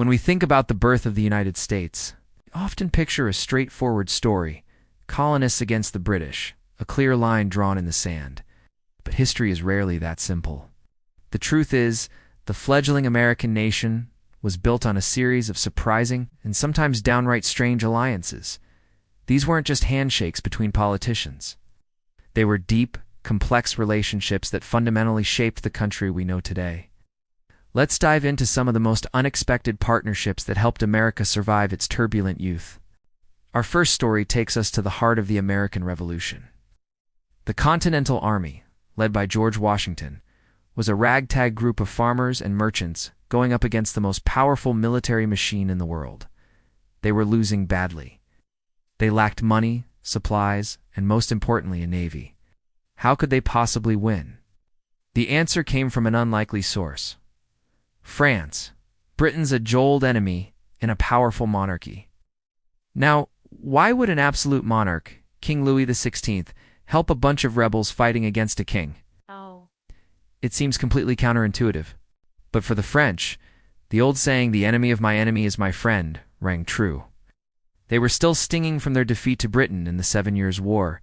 When we think about the birth of the United States, we often picture a straightforward story, colonists against the British, a clear line drawn in the sand. But history is rarely that simple. The truth is, the fledgling American nation was built on a series of surprising and sometimes downright strange alliances. These weren't just handshakes between politicians. They were deep, complex relationships that fundamentally shaped the country we know today. Let's dive into some of the most unexpected partnerships that helped America survive its turbulent youth. Our first story takes us to the heart of the American Revolution. The Continental Army, led by George Washington, was a ragtag group of farmers and merchants going up against the most powerful military machine in the world. They were losing badly. They lacked money, supplies, and most importantly, a navy. How could they possibly win? The answer came from an unlikely source. France, Britain's age-old enemy and a powerful monarchy. Now, why would an absolute monarch, King Louis XVI, help a bunch of rebels fighting against a king? It seems completely counterintuitive. But for the French, the old saying, "the enemy of my enemy is my friend," rang true. They were still stinging from their defeat to Britain in the 7 Years' War,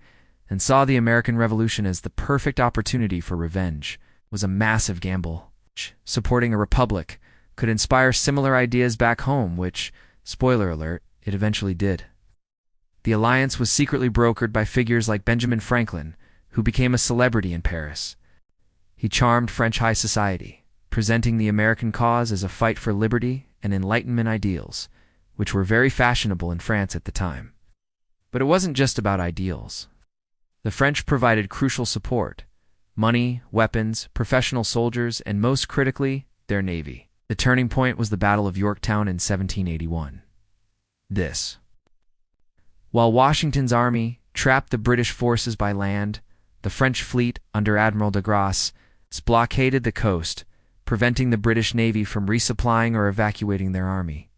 and saw the American Revolution as the perfect opportunity for revenge. It was a massive gamble. Supporting a republic could inspire similar ideas back home, which, spoiler alert, it eventually did. The alliance was secretly brokered by figures like Benjamin Franklin, who became a celebrity in Paris. He charmed French high society, presenting the American cause as a fight for liberty and Enlightenment ideals, which were very fashionable in France at the time. But it wasn't just about ideals. The French provided crucial support: money, weapons, professional soldiers, and most critically, their navy. The turning point was the Battle of Yorktown in 1781. While Washington's army trapped the British forces by land, the French fleet, under Admiral de Grasse, blockaded the coast, preventing the British Navy from resupplying or evacuating their army.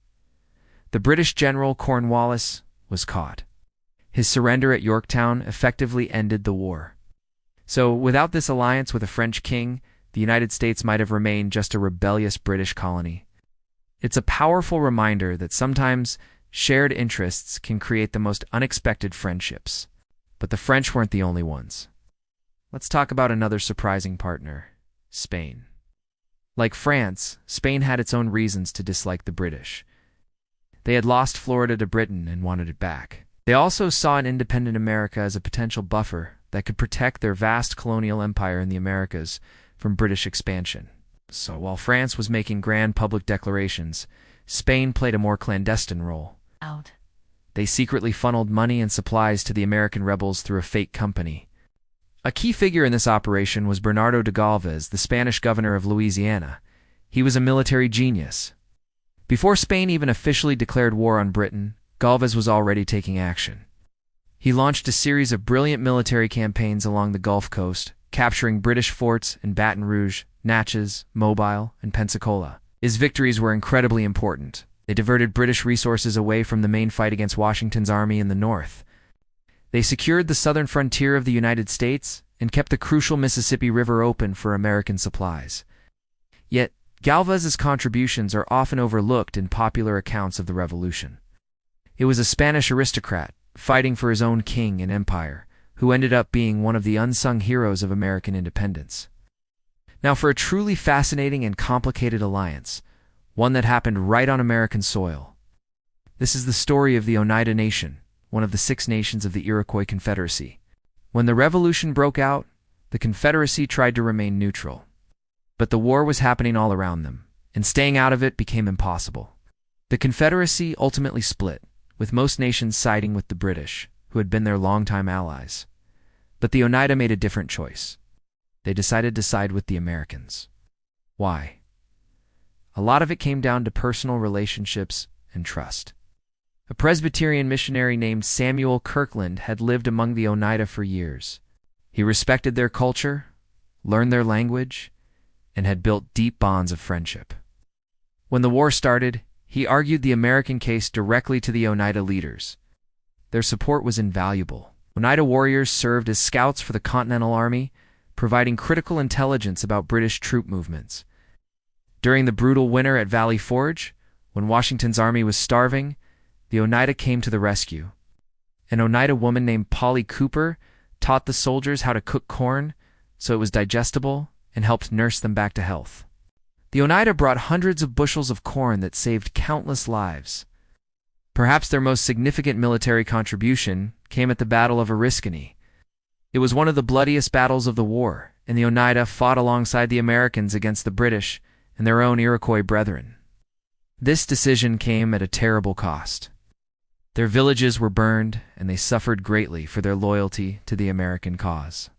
The British general Cornwallis was caught. His surrender at Yorktown effectively ended the war. So, without this alliance with a French king, the United States might have remained just a rebellious British colony. It's a powerful reminder that sometimes shared interests can create the most unexpected friendships. But the French weren't the only ones. Let's talk about another surprising partner: Spain. Like France, Spain had its own reasons to dislike the British. They had lost Florida to Britain and wanted it back. They also saw an independent America as a potential buffer that could protect their vast colonial empire in the Americas from British expansion. So while France was making grand public declarations, Spain played a more clandestine role. They secretly funneled money and supplies to the American rebels through a fake company. A key figure in this operation was Bernardo de Gálvez, the Spanish governor of Louisiana. He was a military genius. Before Spain even officially declared war on Britain, Gálvez was already taking action. He launched a series of brilliant military campaigns along the Gulf Coast, capturing British forts in Baton Rouge, Natchez, Mobile, and Pensacola. His victories were incredibly important. They diverted British resources away from the main fight against Washington's army in the north. They secured the southern frontier of the United States and kept the crucial Mississippi River open for American supplies. Yet, Gálvez's contributions are often overlooked in popular accounts of the Revolution. It was a Spanish aristocrat, fighting for his own king and empire, who ended up being one of the unsung heroes of American independence. Now, for a truly fascinating and complicated alliance, one that happened right on American soil. This is the story of the Oneida Nation, one of the 6 nations of the Iroquois Confederacy. When the Revolution broke out, the Confederacy tried to remain neutral. But the war was happening all around them, and staying out of it became impossible. The Confederacy ultimately split, with most nations siding with the British, who had been their longtime allies. But the Oneida made a different choice. They decided to side with the Americans. Why? A lot of it came down to personal relationships and trust. A Presbyterian missionary named Samuel Kirkland had lived among the Oneida for years. He respected their culture, learned their language, and had built deep bonds of friendship. When the war started, he argued the American case directly to the Oneida leaders. Their support was invaluable. Oneida warriors served as scouts for the Continental Army, providing critical intelligence about British troop movements. During the brutal winter at Valley Forge, When Washington's army was starving, the Oneida came to the rescue. An Oneida woman named Polly Cooper taught the soldiers how to cook corn so it was digestible and helped nurse them back to health. The Oneida brought hundreds of bushels of corn that saved countless lives. Perhaps their most significant military contribution came at the Battle of Oriskany. It was one of the bloodiest battles of the war, and the Oneida fought alongside the Americans against the British and their own Iroquois brethren. This decision came at a terrible cost. Their villages were burned, and they suffered greatly for their loyalty to the American cause.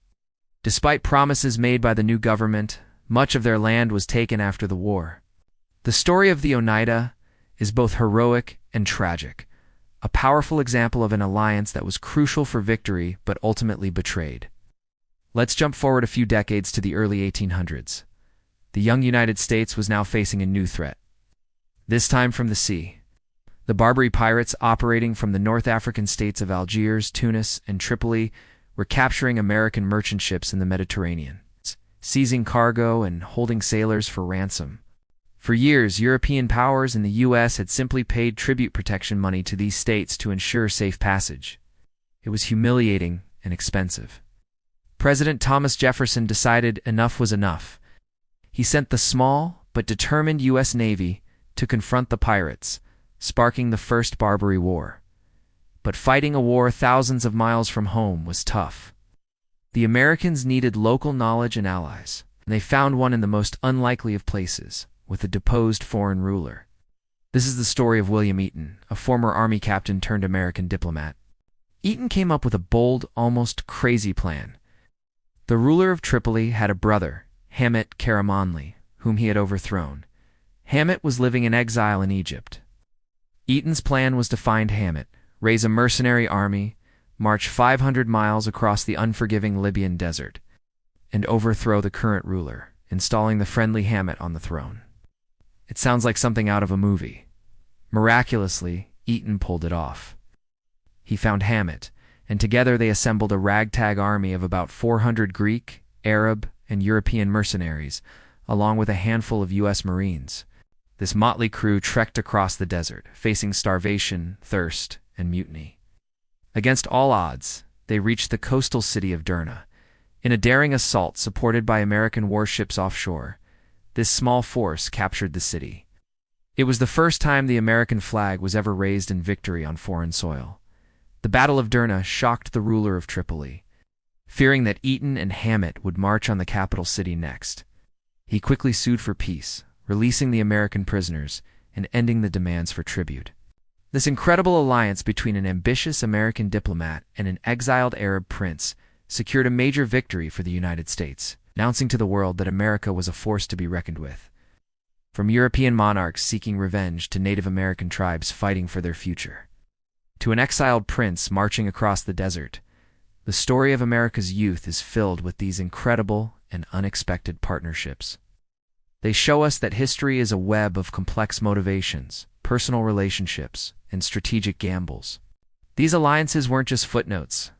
Despite promises made by the new government, much of their land was taken after the war. The story of the Oneida is both heroic and tragic, a powerful example of an alliance that was crucial for victory but ultimately betrayed. Let's jump forward a few decades to the early 1800s. The young United States was now facing a new threat, this time from the sea. The Barbary pirates, operating from the North African states of Algiers, Tunis, and Tripoli, were capturing American merchant ships in the Mediterranean, seizing cargo and holding sailors for ransom. For years, European powers and the U.S. had simply paid tribute protection money to these states to ensure safe passage. It was humiliating and expensive. President Thomas Jefferson decided enough was enough. He sent the small but determined U.S. Navy to confront the pirates, sparking the First Barbary War. But fighting a war thousands of miles from home was tough. The Americans needed local knowledge and allies, and they found one in the most unlikely of places, with a deposed foreign ruler. This is the story of William Eaton, a former Army captain turned American diplomat. Eaton came up with a bold, almost crazy plan. The ruler of Tripoli had a brother, Hamet Karamanli, whom he had overthrown. Hamet was living in exile in Egypt. Eaton's plan was to find Hamet, raise a mercenary army, march 500 miles across the unforgiving Libyan desert, and overthrow the current ruler, installing the friendly Hamet on the throne. It sounds like something out of a movie. Miraculously, Eaton pulled it off. He found Hamet, and together they assembled a ragtag army of about 400 Greek, Arab, and European mercenaries, along with a handful of U.S. Marines. This motley crew trekked across the desert, facing starvation, thirst, and mutiny. Against all odds, they reached the coastal city of Derna. In a daring assault supported by American warships offshore, this small force captured the city. It was the first time the American flag was ever raised in victory on foreign soil. The Battle of Derna shocked the ruler of Tripoli. Fearing that Eaton and Hamet would march on the capital city next, he quickly sued for peace, releasing the American prisoners and ending the demands for tribute. This incredible alliance between an ambitious American diplomat and an exiled Arab prince secured a major victory for the United States, announcing to the world that America was a force to be reckoned with. From European monarchs seeking revenge to Native American tribes fighting for their future, to an exiled prince marching across the desert, the story of America's youth is filled with these incredible and unexpected partnerships. They show us that history is a web of complex motivations, personal relationships, and strategic gambles. These alliances weren't just footnotes.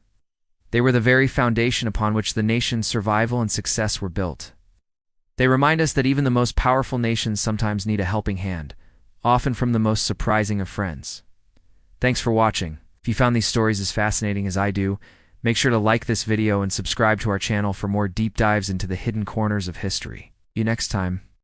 They were the very foundation upon which the nation's survival and success were built. They remind us that even the most powerful nations sometimes need a helping hand, often from the most surprising of friends. Thanks for watching. If you found these stories as fascinating as I do, make sure to like this video and subscribe to our channel for more deep dives into the hidden corners of history. See you next time.